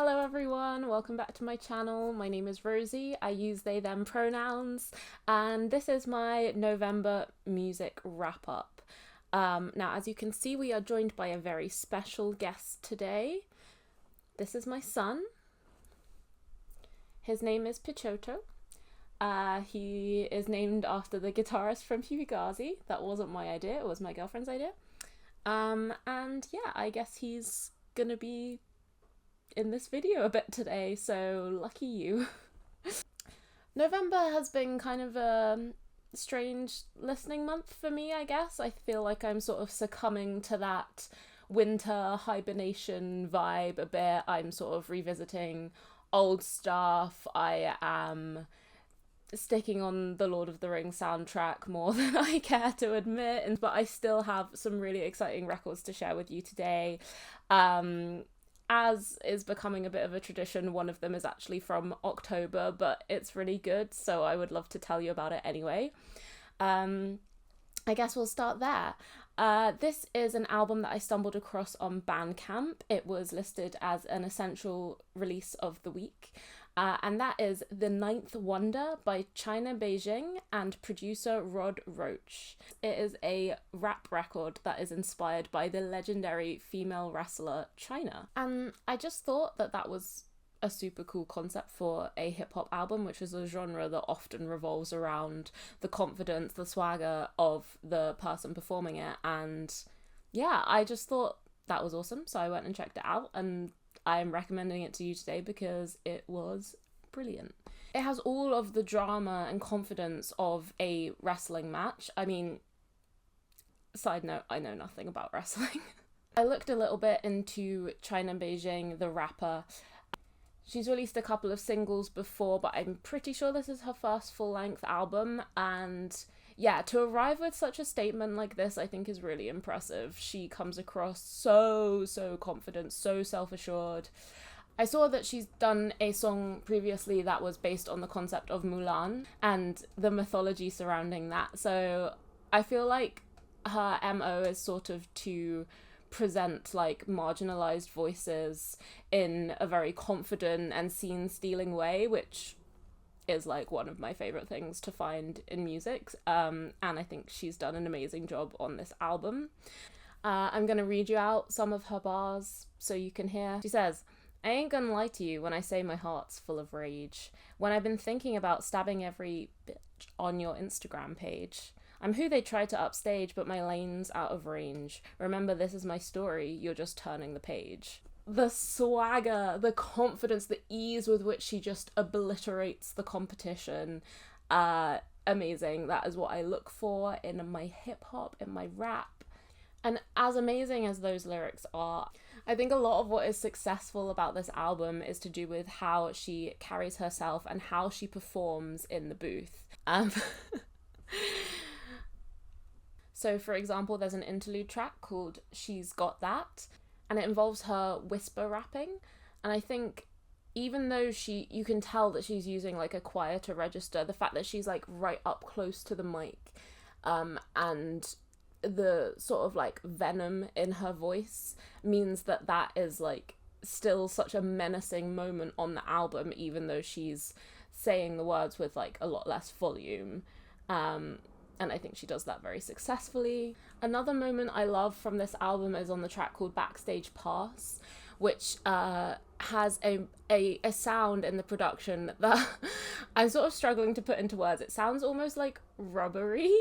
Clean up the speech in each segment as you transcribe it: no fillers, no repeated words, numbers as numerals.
Hello everyone, welcome back to my channel. My name is Rosie, I use they them pronouns, and this is my November music wrap up. Now as you can see, we are joined by a very special guest today. This is my son. His name is Pichoto. He is named after the guitarist from Fugazi. That wasn't my idea, it was my girlfriend's idea. And yeah, I guess he's gonna be in this video a bit today, so lucky you. November has been kind of a strange listening month for me, I guess. I feel like I'm sort of succumbing to that winter hibernation vibe a bit. I'm sort of revisiting old stuff. I am sticking on the Lord of the Rings soundtrack more than I care to admit, but I still have some really exciting records to share with you today. As is becoming a bit of a tradition, one of them is actually from October, but it's really good, so I would love to tell you about it anyway. I guess we'll start there. This is an album that I stumbled across on Bandcamp. It was listed as an essential release of the week. And that is The Ninth Wonder by China Beijing and producer Rod Roach. It is a rap record that is inspired by the legendary female wrestler China. And I just thought that that was a super cool concept for a hip-hop album, which is a genre that often revolves around the confidence, the swagger of the person performing it. And yeah, I just thought that was awesome, so I went and checked it out, and I'm recommending it to you today because it was brilliant. It has all of the drama and confidence of a wrestling match. I mean, side note, I know nothing about wrestling. I looked a little bit into China Beijing, the rapper. She's released a couple of singles before, but I'm pretty sure this is her first full-length album, and yeah, to arrive with such a statement like this, I think is really impressive. She comes across so confident, so self-assured. I saw that she's done a song previously that was based on the concept of Mulan and the mythology surrounding that. So I feel like her MO is sort of to present like marginalized voices in a very confident and scene-stealing way, which is like one of my favorite things to find in music, and I think she's done an amazing job on this album. I'm gonna read you out some of her bars so you can hear. She says, "I ain't gonna lie to you when I say my heart's full of rage. When I've been thinking about stabbing every bitch on your Instagram page. I'm who they tried to upstage, but my lane's out of range. Remember, this is my story, you're just turning the page." The swagger, the confidence, the ease with which she just obliterates the competition. Amazing. That is what I look for in my hip hop, in my rap. And as amazing as those lyrics are, I think a lot of what is successful about this album is to do with how she carries herself and how she performs in the booth. So for example, there's an interlude track called She's Got That, and it involves her whisper rapping, and I think even though you can tell that she's using like a quieter register, the fact that she's like right up close to the mic, and the sort of like venom in her voice means that that is like still such a menacing moment on the album, even though she's saying the words with like a lot less volume. And I think she does that very successfully. Another moment I love from this album is on the track called Backstage Pass, which has a sound in the production that I'm sort of struggling to put into words. It sounds almost like rubbery.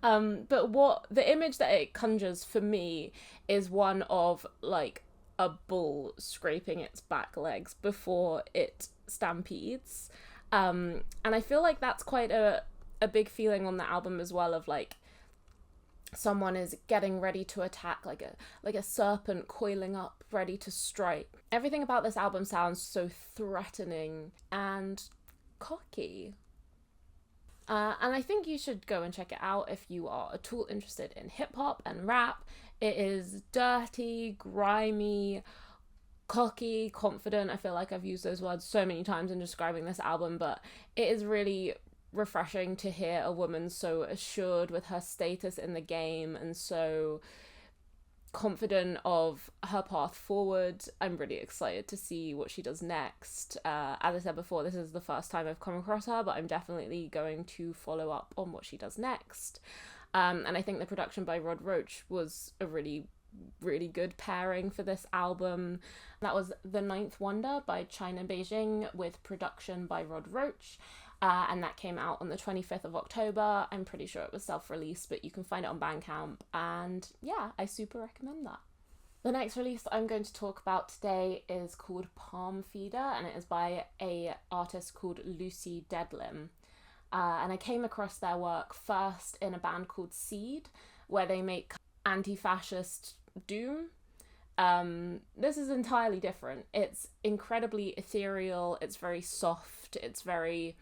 But what the image that it conjures for me is one of like a bull scraping its back legs before it stampedes. And I feel like that's quite a big feeling on the album as well, of like someone is getting ready to attack, like a serpent coiling up ready to strike. Everything about this album sounds so threatening and cocky. And I think you should go and check it out if you are at all interested in hip hop and rap. It is dirty, grimy, cocky, confident. I feel like I've used those words so many times in describing this album, but it is really refreshing to hear a woman so assured with her status in the game and so confident of her path forward. I'm really excited to see what she does next. As I said before, this is the first time I've come across her, but I'm definitely going to follow up on what she does next. And I think the production by Rod Roach was a really, really good pairing for this album. That was The Ninth Wonder by China Beijing with production by Rod Roach. And that came out on the 25th of October. I'm pretty sure it was self-released, but you can find it on Bandcamp. And yeah, I super recommend that. The next release I'm going to talk about today is called Palm Feeder, and it is by a artist called Lucy Deadlim. And I came across their work first in a band called Seed, where they make anti-fascist doom. This is entirely different. It's incredibly ethereal, it's very soft, it's very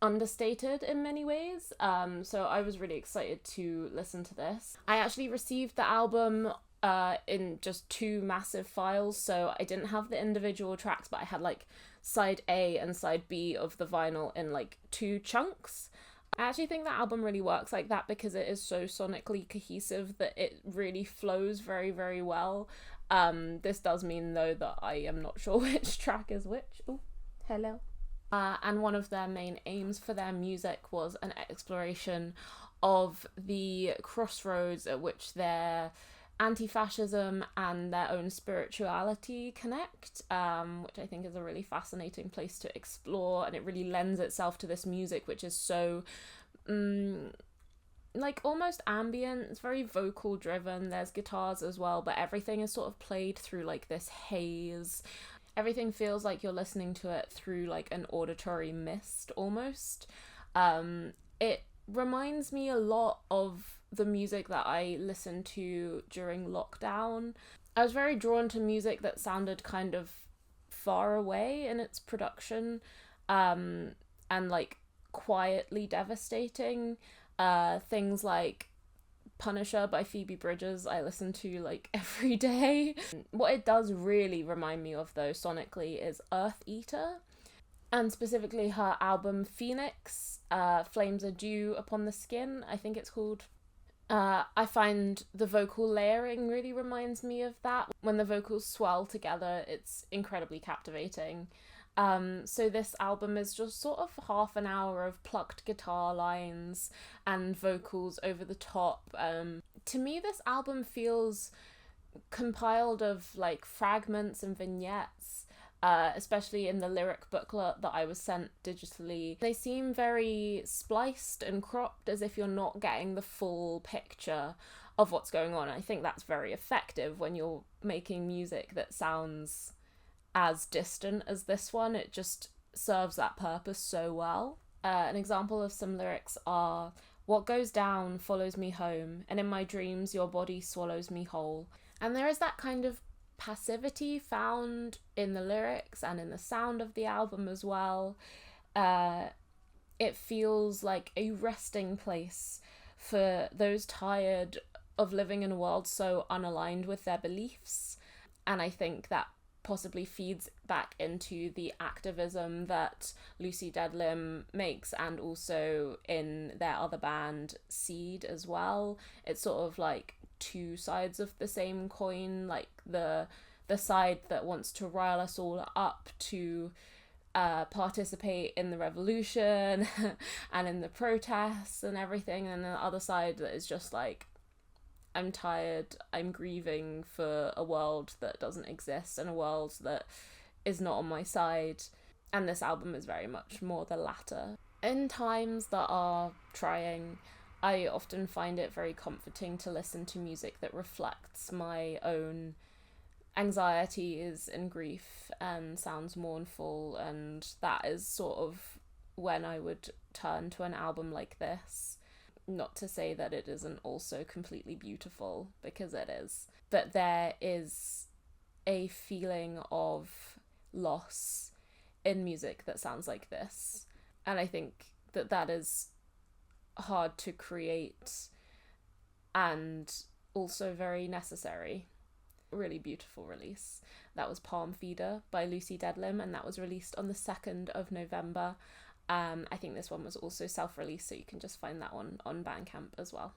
understated in many ways. So I was really excited to listen to this. I actually received the album in just 2 massive files, so I didn't have the individual tracks, but I had like side A and side B of the vinyl in like 2 chunks. I actually think that album really works like that because it is so sonically cohesive that it really flows very, very well. This does mean though that I am not sure which track is which. Oh, hello. And one of their main aims for their music was an exploration of the crossroads at which their anti-fascism and their own spirituality connect, which I think is a really fascinating place to explore, and it really lends itself to this music which is so like almost ambient. It's very vocal driven, there's guitars as well, but everything is sort of played through like this haze. Everything feels like you're listening to it through like an auditory mist almost. It reminds me a lot of the music that I listened to during lockdown. I was very drawn to music that sounded kind of far away in its production, and like quietly devastating. Things like Punisher by Phoebe Bridgers I listen to like every day. What it does really remind me of though sonically is Earth Eater, and specifically her album Phoenix, Flames Are Dew Upon the Skin, I think it's called. I find the vocal layering really reminds me of that. When the vocals swell together, it's incredibly captivating. So this album is just sort of half an hour of plucked guitar lines and vocals over the top. To me, this album feels compiled of like fragments and vignettes, especially in the lyric booklet that I was sent digitally. They seem very spliced and cropped as if you're not getting the full picture of what's going on. I think that's very effective when you're making music that sounds as distant as this one. It just serves that purpose so well. An example of some lyrics are, "What goes down follows me home, and in my dreams your body swallows me whole." And there is that kind of passivity found in the lyrics and in the sound of the album as well. It feels like a resting place for those tired of living in a world so unaligned with their beliefs. And I think that possibly feeds back into the activism that Lucy Deadlim makes, and also in their other band Seed as well. It's sort of like 2 sides of the same coin, like the side that wants to rile us all up to participate in the revolution and in the protests and everything, and the other side that is just like, I'm tired, I'm grieving for a world that doesn't exist and a world that is not on my side. And this album is very much more the latter. In times that are trying, I often find it very comforting to listen to music that reflects my own anxieties and grief and sounds mournful, and that is sort of when I would turn to an album like this. Not to say that it isn't also completely beautiful, because it is, but there is a feeling of loss in music that sounds like this, and I think that that is hard to create and also very necessary. Really beautiful release. That was Palm Feeder by Lucy Deadlim, and that was released on the 2nd of November. I think this one was also self-released, so you can just find that one on Bandcamp as well.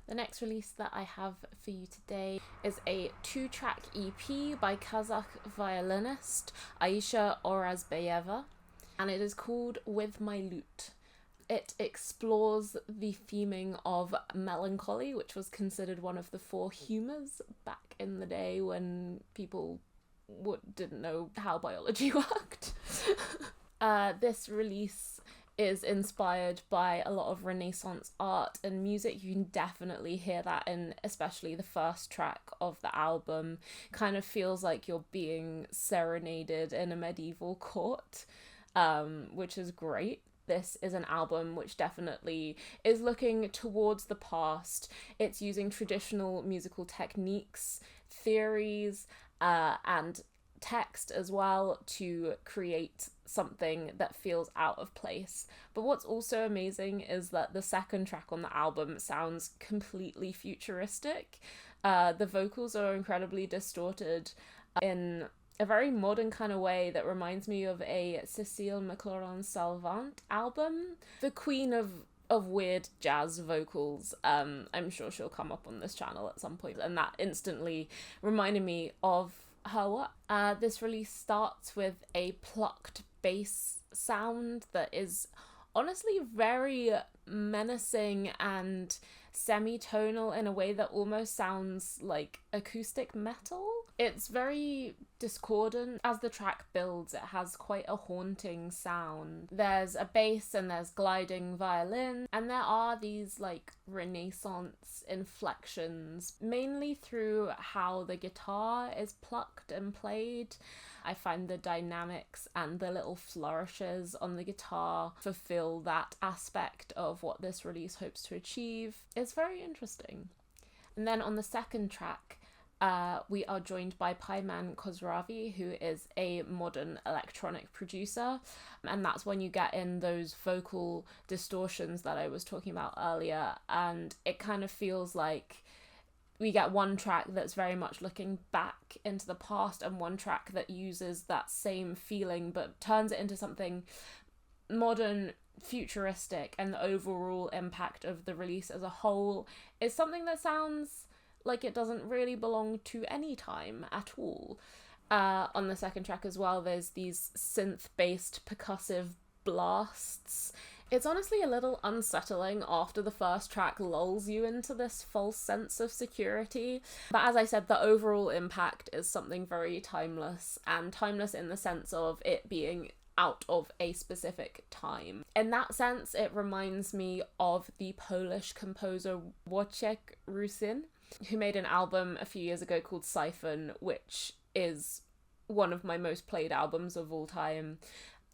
The next release that I have for you today is a 2-track EP by Kazakh violinist Aisha Orazbayeva, and it is called With My Lute. It explores the theming of melancholy, which was considered one of the 4 humours back in the day when people didn't know how biology worked. This release is inspired by a lot of Renaissance art and music. You can definitely hear that in especially the first track of the album. Kind of feels like you're being serenaded in a medieval court, which is great. This is an album which definitely is looking towards the past. It's using traditional musical techniques, theories, and text as well to create something that feels out of place. But what's also amazing is that the second track on the album sounds completely futuristic. The vocals are incredibly distorted in a very modern kind of way that reminds me of a Cécile McLaurin-Salvant album. The queen of weird jazz vocals. I'm sure she'll come up on this channel at some point, and that instantly reminded me of her work. This release starts with a plucked bass sound that is honestly very menacing and semi-tonal in a way that almost sounds like acoustic metal. It's very discordant. As the track builds, it has quite a haunting sound. There's a bass and there's gliding violin, and there are these like Renaissance inflections, mainly through how the guitar is plucked and played. I find the dynamics and the little flourishes on the guitar fulfill that aspect of what this release hopes to achieve. It's very interesting. And then on the second track, we are joined by Payman Khosravi, who is a modern electronic producer, and that's when you get in those vocal distortions that I was talking about earlier, and it kind of feels like we get one track that's very much looking back into the past and one track that uses that same feeling but turns it into something modern, futuristic, and the overall impact of the release as a whole is something that sounds like it doesn't really belong to any time at all. On the second track as well, there's these synth-based percussive blasts. It's honestly a little unsettling after the first track lulls you into this false sense of security. But as I said, the overall impact is something very timeless, and timeless in the sense of it being out of a specific time. In that sense, it reminds me of the Polish composer Wojciech Rusin, who made an album a few years ago called Siphon, which is one of my most played albums of all time.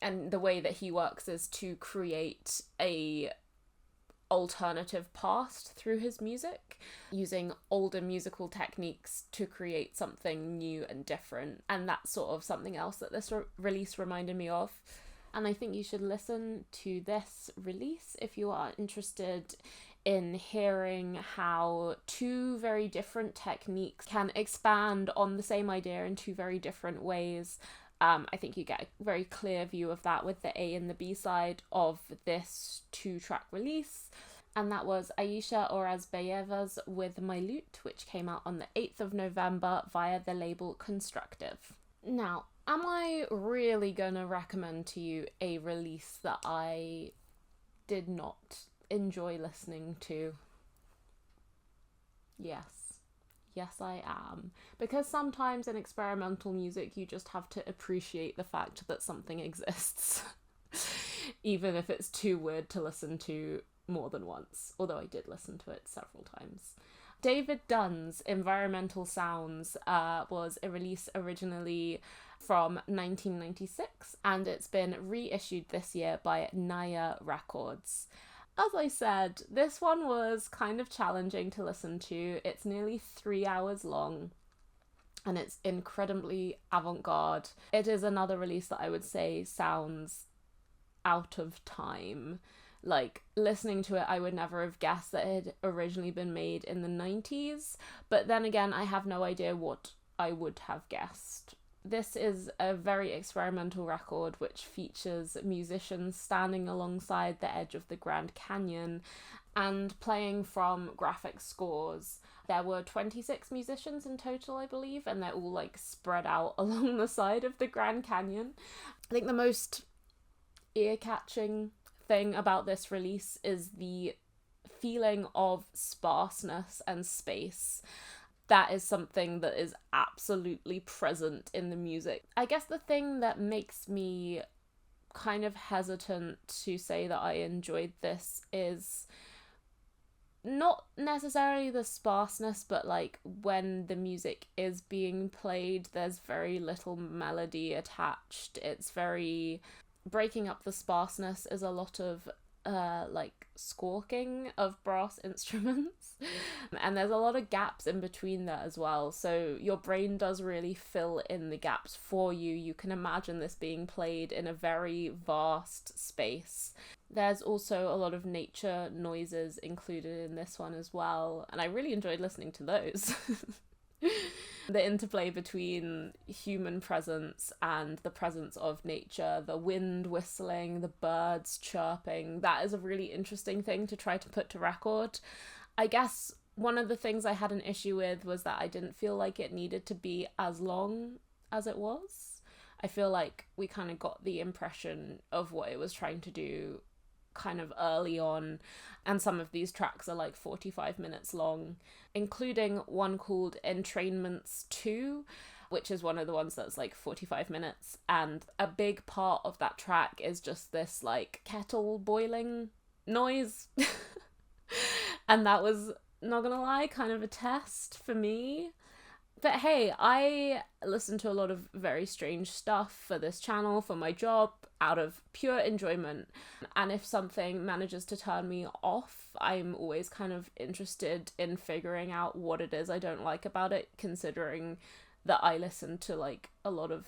And the way that he works is to create a alternative past through his music, using older musical techniques to create something new and different. And that's sort of something else that this release reminded me of. And I think you should listen to this release if you are interested in hearing how 2 very different techniques can expand on the same idea in 2 very different ways. I think you get a very clear view of that with the A and the B side of this 2-track release. And that was Aisha Orazbayeva's With My Lute, which came out on the 8th of November via the label Constructive. Now, am I really gonna recommend to you a release that I did not enjoy listening to? Yes, I am. Because sometimes in experimental music, you just have to appreciate the fact that something exists, even if it's too weird to listen to more than once, although I did listen to it several times. David Dunn's Environmental Sounds was a release originally from 1996, and it's been reissued this year by Naya Records. As I said, this one was kind of challenging to listen to. It's nearly 3 hours long, and it's incredibly avant-garde. It is another release that I would say sounds out of time. Like, listening to it, I would never have guessed that it had originally been made in the 90s, but then again, I have no idea what I would have guessed. This is a very experimental record which features musicians standing alongside the edge of the Grand Canyon and playing from graphic scores. There were 26 musicians in total, I believe, and they're all like spread out along the side of the Grand Canyon. I think the most ear-catching thing about this release is the feeling of sparseness and space. That is something that is absolutely present in the music. I guess the thing that makes me kind of hesitant to say that I enjoyed this is not necessarily the sparseness, but like when the music is being played, there's very little melody attached. It's very breaking up the sparseness is a lot of like squawking of brass instruments, and there's a lot of gaps in between that as well, so your brain does really fill in the gaps for you. You can imagine this being played in a very vast space. There's also a lot of nature noises included in this one as well, and I really enjoyed listening to those. The interplay between human presence and the presence of nature, the wind whistling, the birds chirping, that is a really interesting thing to try to put to record. I guess one of the things I had an issue with was that I didn't feel like it needed to be as long as it was. I feel like we kind of got the impression of what it was trying to do kind of early on, and some of these tracks are like 45 minutes long, including one called Entrainments 2, which is one of the ones that's like 45 minutes, and a big part of that track is just this like kettle boiling noise. And that was, not gonna lie, kind of a test for me. But hey, I listen to a lot of very strange stuff for this channel, for my job, out of pure enjoyment. And if something manages to turn me off, I'm always kind of interested in figuring out what it is I don't like about it, considering that I listen to like a lot of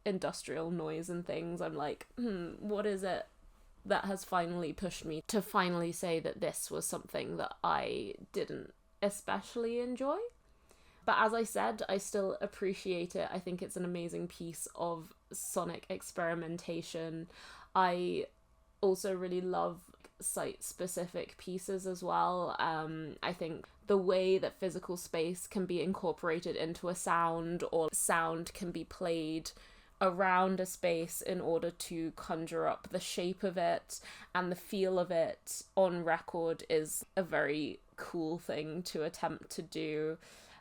industrial noise and things. I'm like, what is it that has finally pushed me to finally say that this was something that I didn't especially enjoy? But as I said, I still appreciate it. I think it's an amazing piece of sonic experimentation. I also really love site-specific pieces as well. I think the way that physical space can be incorporated into a sound, or sound can be played around a space in order to conjure up the shape of it and the feel of it on record, is a very cool thing to attempt to do.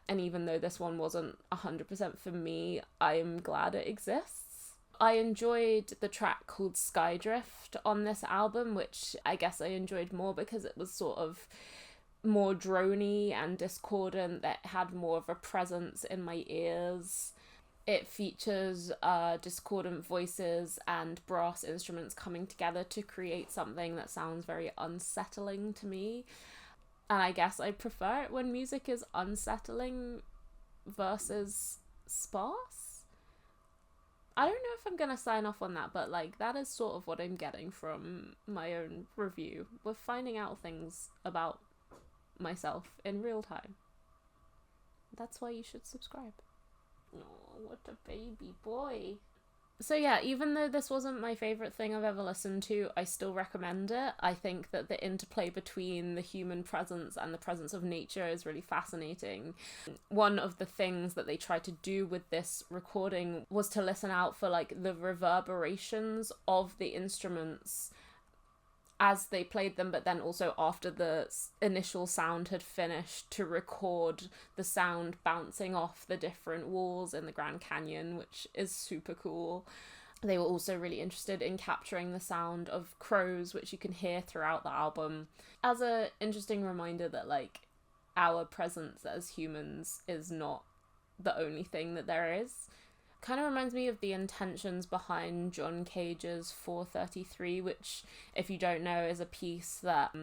And even though this one wasn't 100% for me, I'm glad it exists. I enjoyed the track called Skydrift on this album, which I guess I enjoyed more because it was sort of more droney and discordant, that had more of a presence in my ears. It features discordant voices and brass instruments coming together to create something that sounds very unsettling to me. And I guess I prefer it when music is unsettling versus sparse. I don't know if I'm gonna sign off on that, but like that is sort of what I'm getting from my own review. We're finding out things about myself in real time. That's why you should subscribe. Oh, what a baby boy. So yeah, even though this wasn't my favourite thing I've ever listened to, I still recommend it. I think that the interplay between the human presence and the presence of nature is really fascinating. One of the things that they tried to do with this recording was to listen out for like the reverberations of the instruments as they played them, but then also after the initial sound had finished, to record the sound bouncing off the different walls in the Grand Canyon, which is super cool. They were also really interested in capturing the sound of crows, which you can hear throughout the album, as an interesting reminder that like our presence as humans is not the only thing that there is. Kind of reminds me of the intentions behind John Cage's 433, which, if you don't know, is a piece that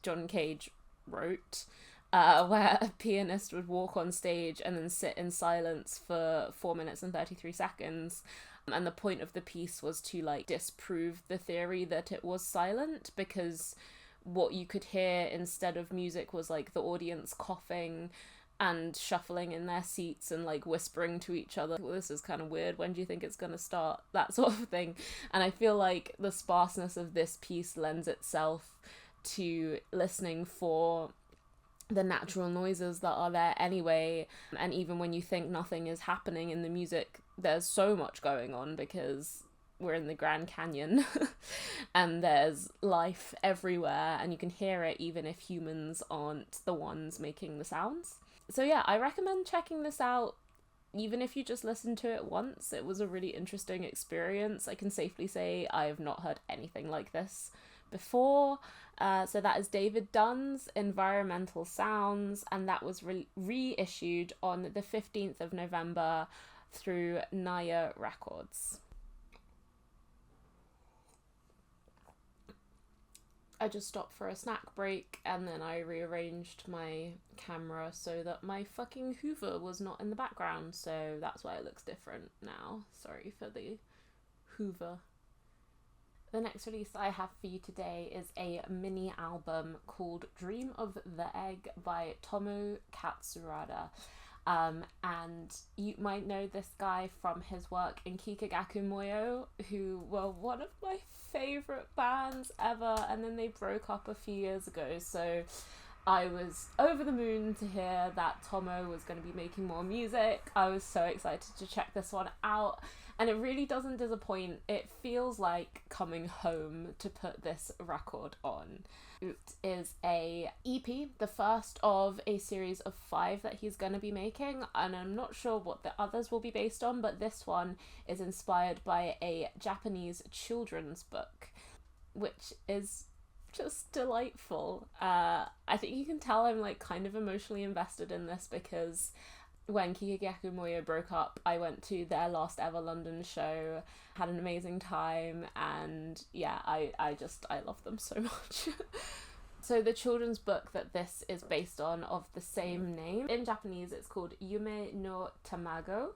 John Cage wrote, where a pianist would walk on stage and then sit in silence for 4 minutes and 33 seconds. And the point of the piece was to like disprove the theory that it was silent, because what you could hear instead of music was like the audience coughing and shuffling in their seats and like whispering to each other. Well, this is kind of weird, when do you think it's gonna start? That sort of thing. And I feel like the sparseness of this piece lends itself to listening for the natural noises that are there anyway. And even when you think nothing is happening in the music, there's so much going on because we're in the Grand Canyon and there's life everywhere and you can hear it even if humans aren't the ones making the sounds. So yeah, I recommend checking this out even if you just listen to it once. It was a really interesting experience. I can safely say I have not heard anything like this before. So that is David Dunn's Environmental Sounds, and that was reissued on the 15th of November through Naya Records. I just stopped for a snack break and then I rearranged my camera so that my fucking Hoover was not in the background, so that's why it looks different now. Sorry for the Hoover. The next release I have for you today is a mini album called Dream of the Egg by Tomu Katsurada. And you might know this guy from his work in Kikagaku Moyo, who were one of my favourite bands ever, and then they broke up a few years ago, so I was over the moon to hear that Tomo was going to be making more music. I was so excited to check this one out, and it really doesn't disappoint. It feels like coming home to put this record on. It is a EP, the first of a series of 5 that he's going to be making, and I'm not sure what the others will be based on, but this one is inspired by a Japanese children's book, which is just delightful. I think you can tell I'm like kind of emotionally invested in this because when Kikagaku Moyo broke up, I went to their last ever London show, had an amazing time, and yeah, I love them so much. So the children's book that this is based on, of the same name, in Japanese it's called Yume no Tamago.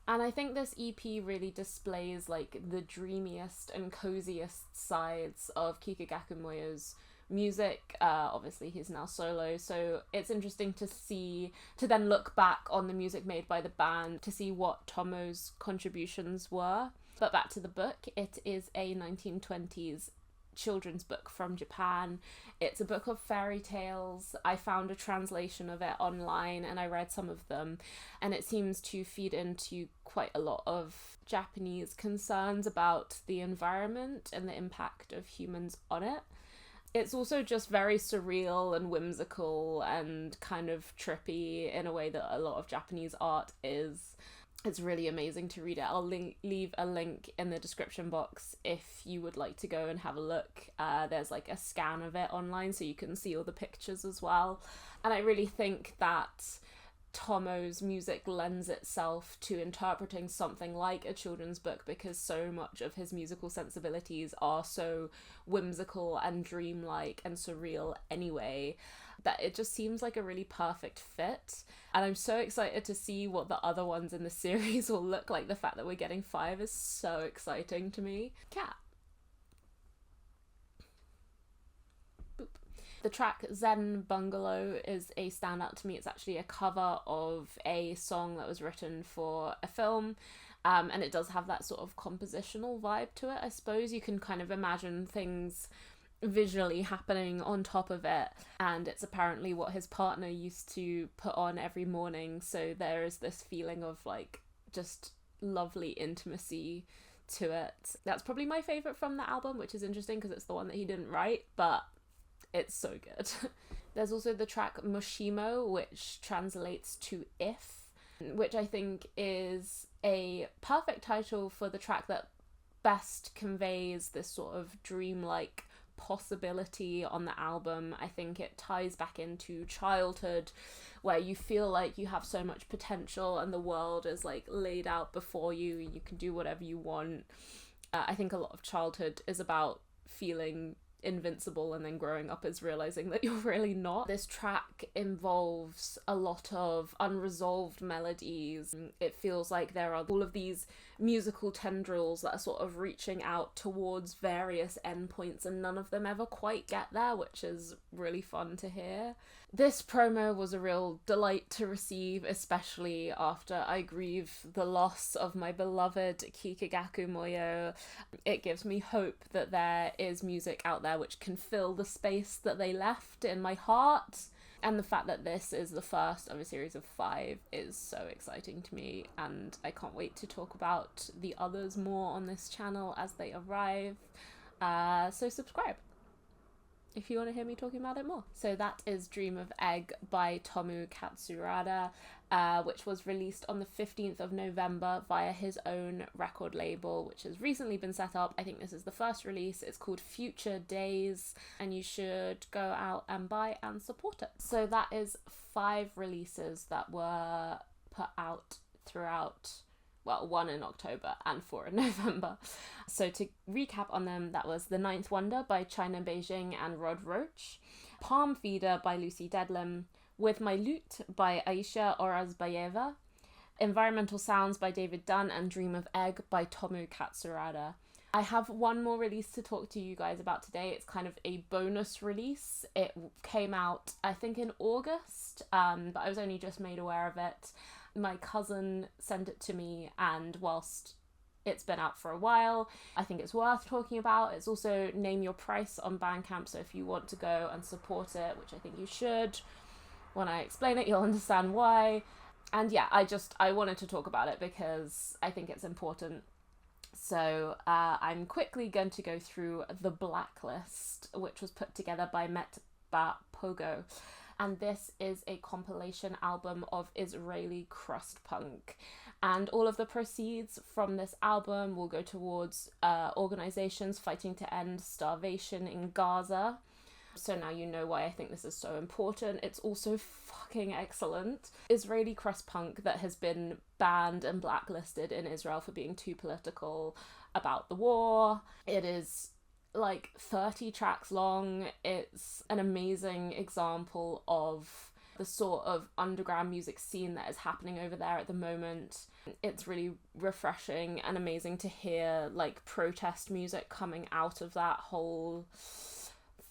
And I think this EP really displays like the dreamiest and coziest sides of Kikagaku Moyo's music. Obviously he's now solo, so it's interesting to then look back on the music made by the band to see what Tomo's contributions were. But back to the book, it is a 1920s children's book from Japan. It's a book of fairy tales. I found a translation of it online and I read some of them, and it seems to feed into quite a lot of Japanese concerns about the environment and the impact of humans on it. It's also just very surreal and whimsical and kind of trippy in a way that a lot of Japanese art is. It's really amazing to read it. I'll leave a link in the description box if you would like to go and have a look. There's like a scan of it online so you can see all the pictures as well. And I really think that Tomo's music lends itself to interpreting something like a children's book because so much of his musical sensibilities are so whimsical and dreamlike and surreal anyway, that it just seems like a really perfect fit. And I'm so excited to see what the other ones in the series will look like. The fact that we're getting 5 is so exciting to me. Cat. Boop. The track Zen Bungalow is a standout to me. It's actually a cover of a song that was written for a film. And it does have that sort of compositional vibe to it, I suppose. You can kind of imagine things visually happening on top of it, and it's apparently what his partner used to put on every morning, so there is this feeling of like just lovely intimacy to it. That's probably my favourite from the album, which is interesting because it's the one that he didn't write, but it's so good. There's also the track Moshimo, which translates to if, which I think is a perfect title for the track that best conveys this sort of dreamlike possibility on the album. I think it ties back into childhood, where you feel like you have so much potential and the world is like laid out before you and you can do whatever you want. I think a lot of childhood is about feeling invincible and then growing up is realizing that you're really not. This track involves a lot of unresolved melodies. It feels like there are all of these musical tendrils that are sort of reaching out towards various endpoints and none of them ever quite get there, which is really fun to hear. This promo was a real delight to receive, especially after I grieve the loss of my beloved Kikagaku Moyo. It gives me hope that there is music out there there which can fill the space that they left in my heart. And the fact that this is the first of a series of 5 is so exciting to me, and I can't wait to talk about the others more on this channel as they arrive. So subscribe if you want to hear me talking about it more. So that is Dream of Egg by Tomu Katsurada, which was released on the 15th of November via his own record label, which has recently been set up. I think this is the first release. It's called Future Days, and you should go out and buy and support it. So that is 5 releases that were put out throughout, well, 1 in October and 4 in November. So to recap on them, that was The Ninth Wonder by China Beijing and Rod Roach, Palm Feeder by Lucy Dedlam, With My Lute by Aisha Orazbayeva, Environmental Sounds by David Dunn, and Dream of Egg by Tomu Katsurada. I have one more release to talk to you guys about today. It's kind of a bonus release. It came out, I think, in August, but I was only just made aware of it. My cousin sent it to me, and whilst it's been out for a while, I think it's worth talking about. It's also Name Your Price on Bandcamp, so if you want to go and support it, which I think you should, when I explain it, you'll understand why. And yeah, I wanted to talk about it because I think it's important. So I'm quickly going to go through the Blacklist, which was put together by Met Ba Pogo. And this is a compilation album of Israeli crust punk. And all of the proceeds from this album will go towards organizations fighting to end starvation in Gaza. So now you know why I think this is so important. It's also fucking excellent. Israeli crust punk that has been banned and blacklisted in Israel for being too political about the war. It is like 30 tracks long. It's an amazing example of the sort of underground music scene that is happening over there at the moment. It's really refreshing and amazing to hear like protest music coming out of that whole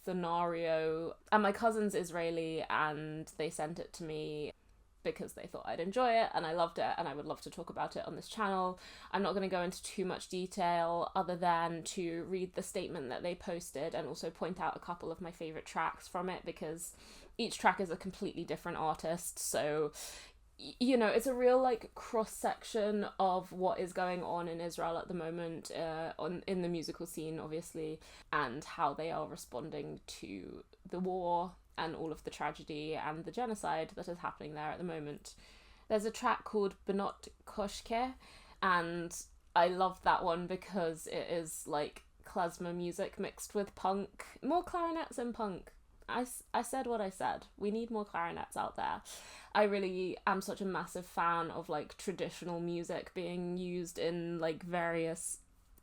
scenario. And my cousin's Israeli, and they sent it to me because they thought I'd enjoy it, and I loved it, and I would love to talk about it on this channel. I'm not going to go into too much detail other than to read the statement that they posted and also point out a couple of my favourite tracks from it, because each track is a completely different artist. So, you know, it's a real like cross-section of what is going on in Israel at the moment, in the musical scene, obviously, and how they are responding to the war and all of the tragedy and the genocide that is happening there at the moment. There's a track called Benot Koshke, and I love that one because it is like klezmer music mixed with punk. More clarinets in punk. I said what I said. We need more clarinets out there. I really am such a massive fan of like traditional music being used in like various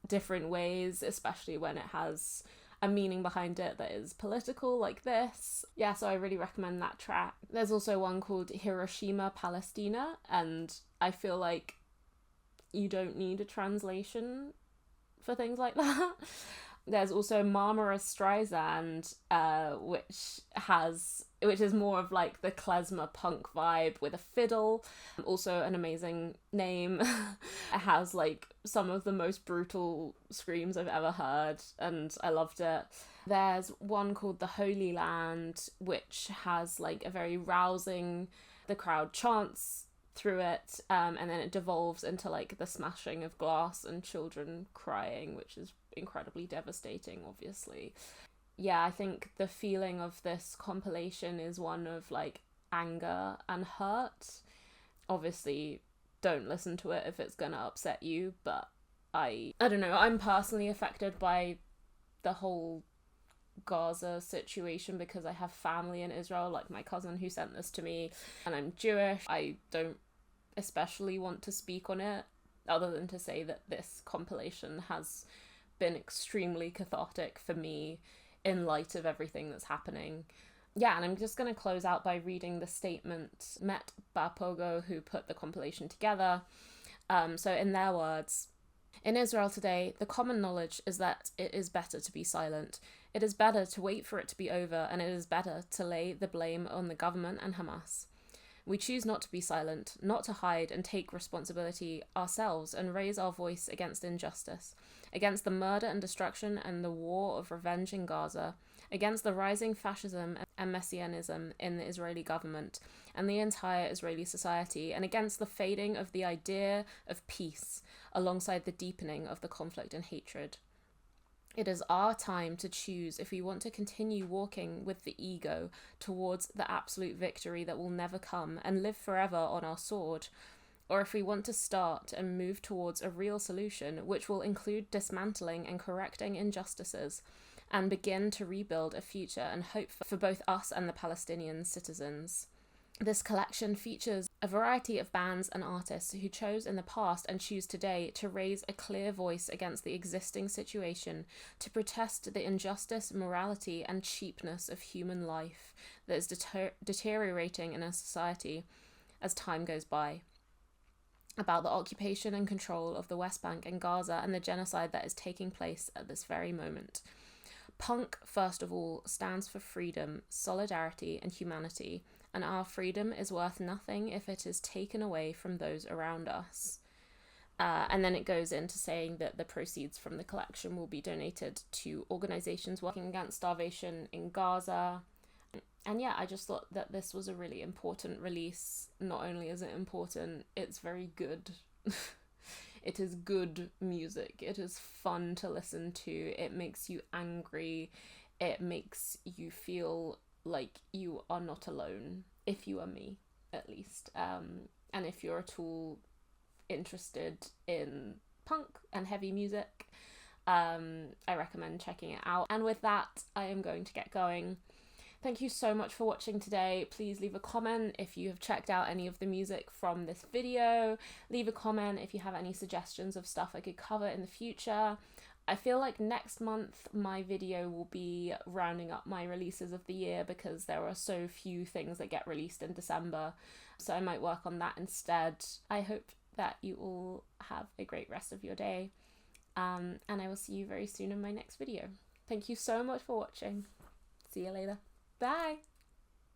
different ways, especially when it has a meaning behind it that is political, like this. Yeah, so I really recommend that track. There's also one called Hiroshima Palestina, and I feel like you don't need a translation for things like that. There's also Marmara Streisand, which is more of like the klezmer punk vibe with a fiddle. Also an amazing name. It has like some of the most brutal screams I've ever heard, and I loved it. There's one called The Holy Land, which has like a very rousing, the crowd chants through it, and then it devolves into like the smashing of glass and children crying, which is incredibly devastating, obviously. Yeah, I think the feeling of this compilation is one of like anger and hurt. Obviously, don't listen to it if it's gonna upset you, but I don't know, I'm personally affected by the whole Gaza situation because I have family in Israel, like my cousin who sent this to me, and I'm Jewish. I don't especially want to speak on it, other than to say that this compilation has been extremely cathartic for me in light of everything that's happening. Yeah, and I'm just going to close out by reading the statement Met Ba Pogo, who put the compilation together. So in their words, in Israel today, the common knowledge is that it is better to be silent. It is better to wait for it to be over, and it is better to lay the blame on the government and Hamas. We choose not to be silent, not to hide and take responsibility ourselves and raise our voice against injustice, against the murder and destruction and the war of revenge in Gaza, against the rising fascism and messianism in the Israeli government and the entire Israeli society, and against the fading of the idea of peace alongside the deepening of the conflict and hatred. It is our time to choose if we want to continue walking with the ego towards the absolute victory that will never come and live forever on our sword, or if we want to start and move towards a real solution which will include dismantling and correcting injustices and begin to rebuild a future and hope for both us and the Palestinian citizens. This collection features a variety of bands and artists who chose in the past and choose today to raise a clear voice against the existing situation, to protest the injustice, morality, and cheapness of human life that is deteriorating in our society as time goes by, about the occupation and control of the West Bank and Gaza and the genocide that is taking place at this very moment. Punk, first of all, stands for freedom, solidarity, and humanity, and our freedom is worth nothing if it is taken away from those around us. And then it goes into saying that the proceeds from the collection will be donated to organisations working against starvation in Gaza. And yeah, I just thought that this was a really important release. Not only is it important, it's very good. It is good music. It is fun to listen to. It makes you angry. It makes you feel like you are not alone, if you are me, at least. And if you're at all interested in punk and heavy music, I recommend checking it out. And with that, I am going to get going. Thank you so much for watching today. Please leave a comment if you have checked out any of the music from this video. Leave a comment if you have any suggestions of stuff I could cover in the future. I feel like next month my video will be rounding up my releases of the year because there are so few things that get released in December. So I might work on that instead. I hope that you all have a great rest of your day. And I will see you very soon in my next video. Thank you so much for watching. See you later. Bye!